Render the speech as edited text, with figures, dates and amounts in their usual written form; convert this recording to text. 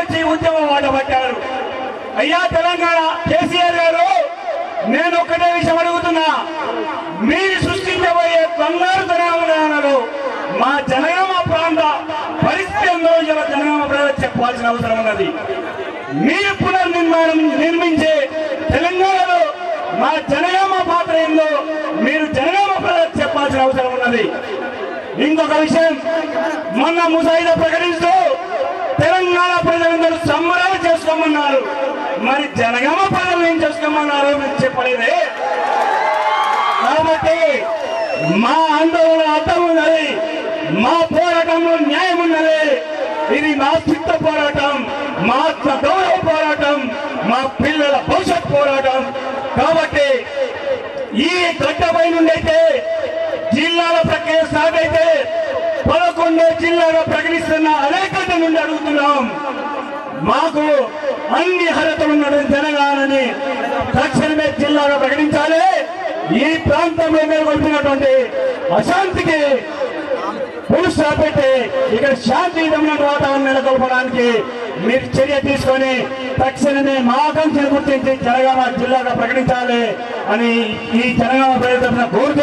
వచ్చి ఉద్యమం ఆడబట్టారు. అయ్యా తెలంగాణ కేసీఆర్ గారు, నేను ఒక్కటే విషయం అడుగుతున్నా, మీరు సృష్టించబోయే బంగారు తెలంగాణలో మా జనగామ ప్రాంత పరిస్థితి ఏందో ఇలా జనగామ ప్రజలకు చెప్పాల్సిన అవసరం ఉన్నది. మీరు నిర్మించే తెలంగాణలో మా జనగామ పాత్ర ఏందో మీరు జనగామ ప్రజలకు చెప్పాల్సిన అవసరం ఉన్నది. ఇంకొక విషయం, మొన్న ముసాయిదా ప్రకటిస్తూ తెలంగాణ ప్రజలందరూ సంబరాలు చేసుకోమన్నారు. మరి జనగామ ప్రజలు ఏం చేసుకోమన్నారు మీరు చెప్పలేదే. కాబట్టి మా ఆందోళన అర్థం ఉన్నది, మా పోరాటంలో న్యాయం ఉన్నది. ఇది మా చిత్త పోరాటం, మా ఆత్మ గౌరవ పోరాటం, మా పిల్లల భవిష్యత్ పోరాటం. కాబట్టి ఈ గడ్డపై నుండి అయితే జిల్లాల ప్రక్రియ స్టార్ట్ అయితే 11 జిల్లాగా ప్రకటిస్తున్న అనేకత నుండి అడుగుతున్నాం, మాకు అన్ని అర్హతలు ఉన్న తెలంగాణని తక్షణమే జిల్లాగా ప్రకటించాలి. ఈ ప్రాంతంలో నెలకొల్పినటువంటి అశాంతికి ఫుల్ స్టాప్ పెట్టి ఇక్కడ శాంతియుతమైన వాతావరణం నెలకొల్పడానికి మీరు చర్య తీసుకొని తక్షణమే మా ఆకాంక్షను గుర్తించి జనగామ జిల్లాగా ప్రకటించాలి అని ఈ జనగామ ప్రజల తరఫున కోరుతూ